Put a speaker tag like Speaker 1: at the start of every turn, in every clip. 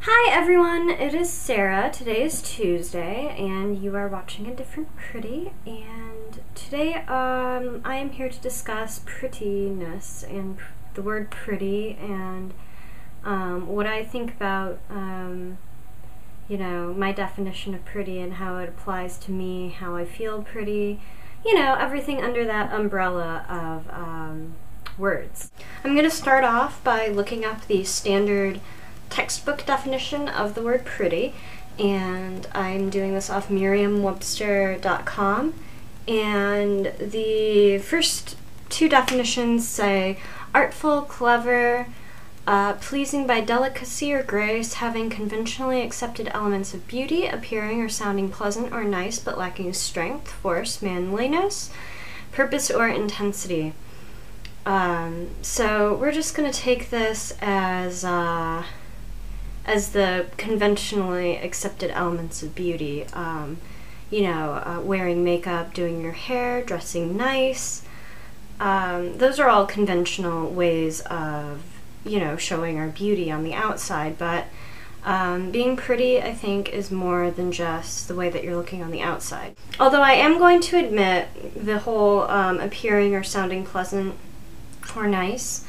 Speaker 1: Hi everyone, it is Sarah. Today is Tuesday and you are watching A Different Pretty, and today I am here to discuss prettiness and the word pretty and what I think about my definition of pretty and how it applies to me, how I feel pretty, everything under that umbrella of words. I'm going to start off by looking up the standard textbook definition of the word pretty, and I'm doing this off merriam-webster.com, and the first two definitions say artful, clever, pleasing by delicacy or grace, having conventionally accepted elements of beauty, appearing or sounding pleasant or nice but lacking strength, force, manliness, purpose, or intensity. So we're just going to take this as the conventionally accepted elements of beauty. Wearing makeup, doing your hair, dressing nice. Those are all conventional ways of, showing our beauty on the outside, but being pretty, I think, is more than just the way that you're looking on the outside. Although I am going to admit the whole appearing or sounding pleasant or nice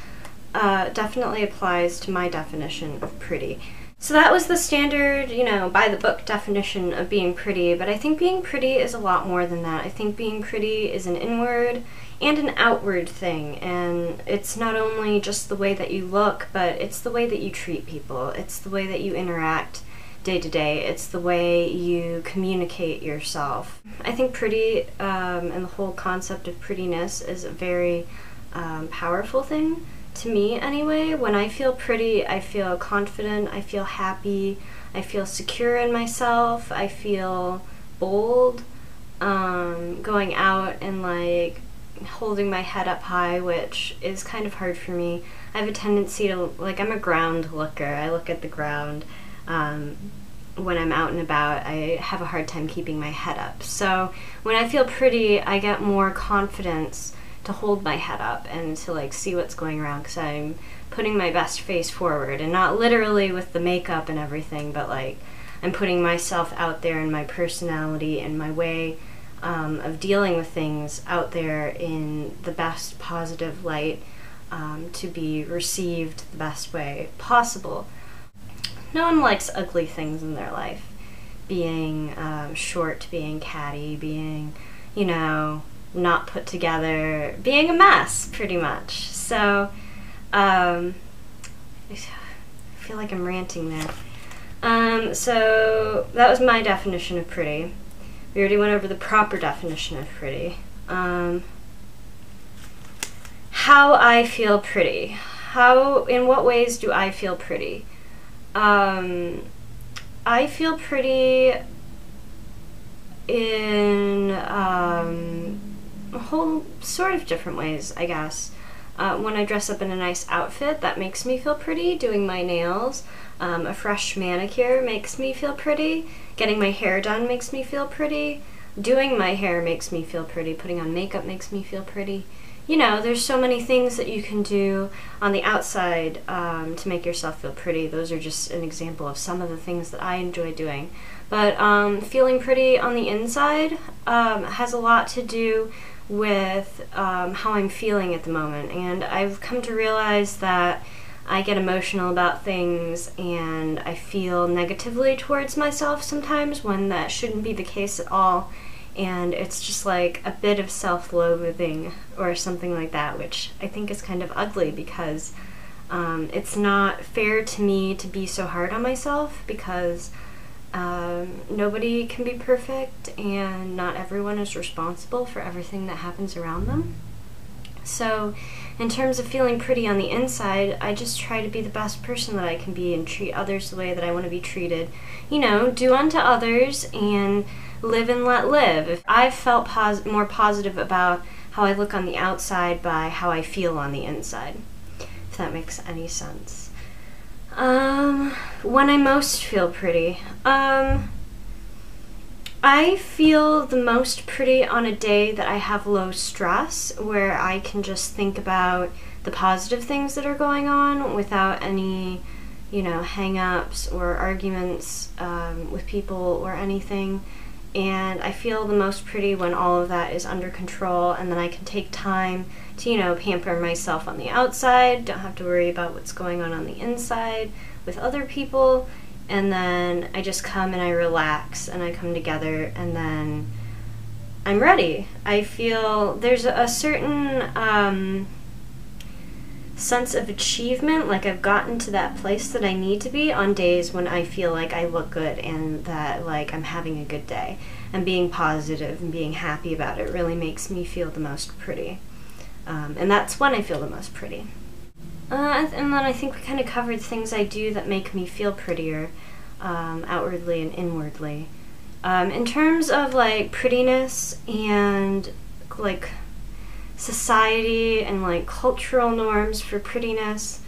Speaker 1: definitely applies to my definition of pretty. So that was the standard, by the book definition of being pretty, but I think being pretty is a lot more than that. I think being pretty is an inward and an outward thing, and it's not only just the way that you look, but it's the way that you treat people. It's the way that you interact day to day. It's the way you communicate yourself. I think pretty and the whole concept of prettiness is a very powerful thing. To me, anyway. When I feel pretty, I feel confident, I feel happy, I feel secure in myself, I feel bold, going out and holding my head up high, which is kind of hard for me. I have a tendency to, I'm a ground looker. I look at the ground. When I'm out and about, I have a hard time keeping my head up. So when I feel pretty, I get more confidence to hold my head up and to see what's going around, because I'm putting my best face forward, and not literally with the makeup and everything, but I'm putting myself out there and my personality and my way of dealing with things out there in the best positive light, to be received the best way possible. No one likes ugly things in their life. Being short, being catty, being, not put together, being a mess, pretty much. So, I feel like I'm ranting there. So that was my definition of pretty. We already went over the proper definition of pretty. How I feel pretty. In what ways do I feel pretty? I feel pretty in a whole sort of different ways, I guess. When I dress up in a nice outfit, that makes me feel pretty. Doing my nails, a fresh manicure makes me feel pretty. Getting my hair done makes me feel pretty. Doing my hair makes me feel pretty. Putting on makeup makes me feel pretty. There's so many things that you can do on the outside to make yourself feel pretty. Those are just an example of some of the things that I enjoy doing. But feeling pretty on the inside has a lot to do with how I'm feeling at the moment, and I've come to realize that I get emotional about things and I feel negatively towards myself sometimes when that shouldn't be the case at all, and it's just a bit of self-loathing or something like that, which I think is kind of ugly, because it's not fair to me to be so hard on myself, because nobody can be perfect, and not everyone is responsible for everything that happens around them. So, in terms of feeling pretty on the inside, I just try to be the best person that I can be and treat others the way that I want to be treated. Do unto others and live and let live. If I've felt more positive about how I look on the outside by how I feel on the inside, if that makes any sense. When I most feel pretty, I feel the most pretty on a day that I have low stress, where I can just think about the positive things that are going on without any, you know, hang-ups or arguments with people or anything. And I feel the most pretty when all of that is under control, and then I can take time to, you know, pamper myself on the outside, don't have to worry about what's going on the inside with other people, and then I just come and I relax and I come together, and then I'm ready. I feel there's a certain sense of achievement, like I've gotten to that place that I need to be on days when I feel like I look good and that like I'm having a good day, and being positive and being happy about it really makes me feel the most pretty. And that's when I feel the most pretty. And then I think we kind of covered things I do that make me feel prettier, outwardly and inwardly. In terms of like prettiness and like society and like cultural norms for prettiness,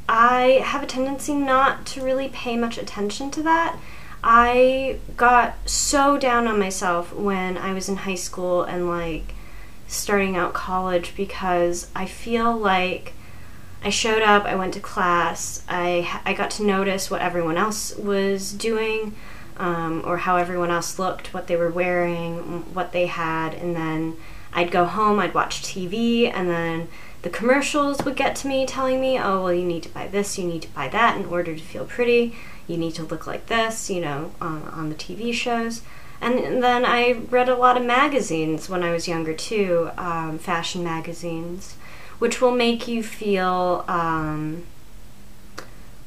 Speaker 1: I have a tendency not to really pay much attention to that. I got so down on myself when I was in high school and like starting out college, because I feel like I showed up, I went to class, I got to notice what everyone else was doing, or how everyone else looked, what they were wearing, what they had, and then I'd go home, I'd watch TV, and then the commercials would get to me telling me, oh, well, you need to buy this, you need to buy that in order to feel pretty, you need to look like this, you know, on the TV shows. And then I read a lot of magazines when I was younger too, fashion magazines, which will make you feel,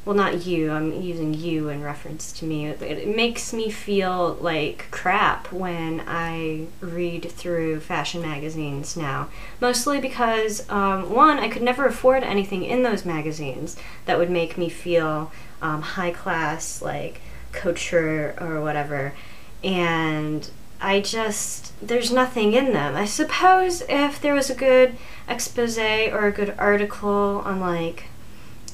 Speaker 1: well, not you, I'm using you in reference to me. It makes me feel like crap when I read through fashion magazines now. Mostly because, one, I could never afford anything in those magazines that would make me feel high class, like couture or whatever. And there's nothing in them. I suppose if there was a good expose or a good article on like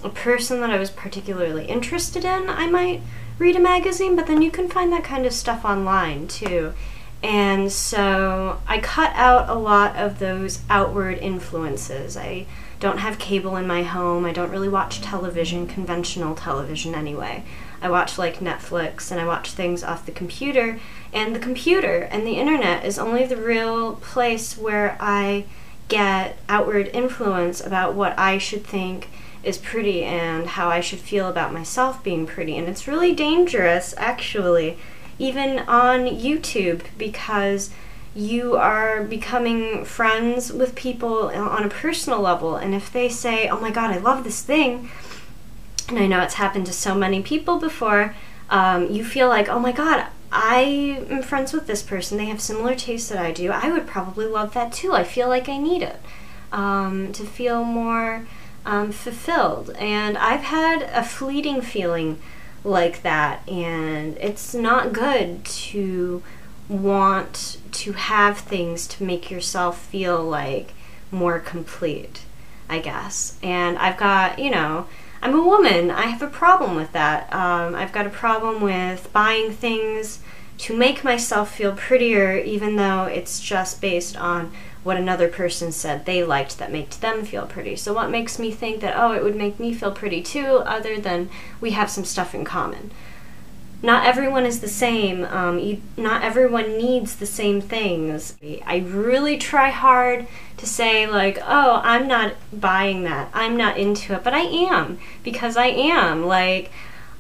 Speaker 1: a person that I was particularly interested in, I might read a magazine, but then you can find that kind of stuff online too. And so I cut out a lot of those outward influences. I don't have cable in my home. I don't really watch television, conventional television anyway. I watch like Netflix, and I watch things off the computer, and the computer and the internet is only the real place where I get outward influence about what I should think is pretty and how I should feel about myself being pretty. And it's really dangerous, actually, even on YouTube, because you are becoming friends with people on a personal level, and if they say, oh my god, I love this thing, and I know it's happened to so many people before, you feel like, oh my god, I am friends with this person, they have similar tastes that I do, I would probably love that too, I feel like I need it to feel more fulfilled. And I've had a fleeting feeling like that, and it's not good to want to have things to make yourself feel like more complete, I guess. And I've got, you know, I'm a woman, I have a problem with that. I've got a problem with buying things to make myself feel prettier, even though it's just based on what another person said they liked that made them feel pretty. So what makes me think that, oh, it would make me feel pretty too, other than we have some stuff in common? Not everyone is the same. Not everyone needs the same things. I really try hard to say like, oh, I'm not buying that, I'm not into it, but I am, because I am. Like,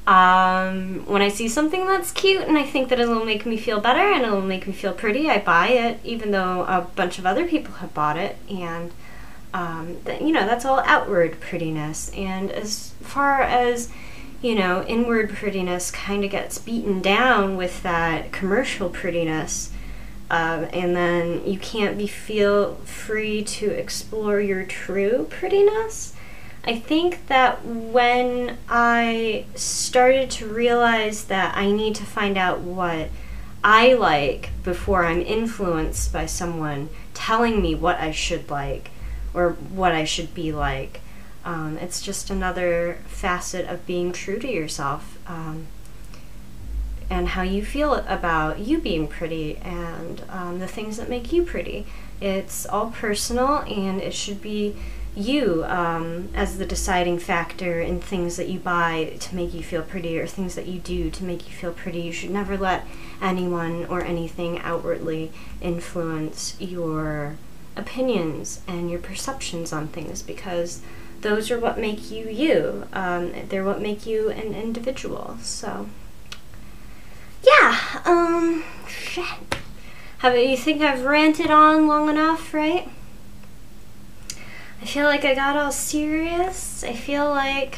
Speaker 1: when I see something that's cute and I think that it'll make me feel better and it'll make me feel pretty, I buy it, even though a bunch of other people have bought it. And you know, that's all outward prettiness. And as far as, you know, inward prettiness kind of gets beaten down with that commercial prettiness, and then you can't feel free to explore your true prettiness. I think that when I started to realize that I need to find out what I like before I'm influenced by someone telling me what I should like or what I should be like, it's just another facet of being true to yourself, and how you feel about you being pretty, and the things that make you pretty. It's all personal, and it should be you as the deciding factor in things that you buy to make you feel pretty, or things that you do to make you feel pretty. You should never let anyone or anything outwardly influence your opinions and your perceptions on things, because those are what make you you. They're what make you an individual. So yeah, shit. You think I've ranted on long enough, right? I feel like I got all serious. I feel like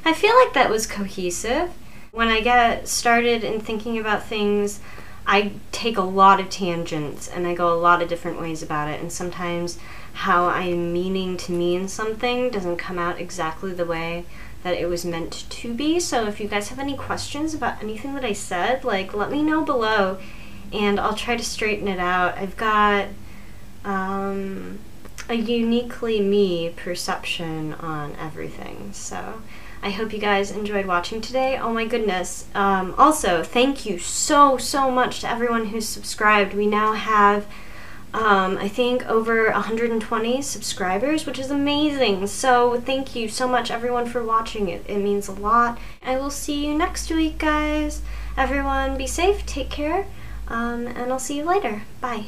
Speaker 1: that was cohesive. When I get started in thinking about things, I take a lot of tangents and I go a lot of different ways about it, and sometimes how I'm meaning to mean something doesn't come out exactly the way that it was meant to be. So if you guys have any questions about anything that I said, like, let me know below and I'll try to straighten it out. I've got a uniquely me perception on everything. So I hope you guys enjoyed watching today. Oh my goodness. Also, thank you so much to everyone who's subscribed. We now have, I think, over 120 subscribers, which is amazing. So thank you so much, everyone, for watching. It means a lot. I will see you next week, guys. Everyone, be safe, take care, and I'll see you later. Bye.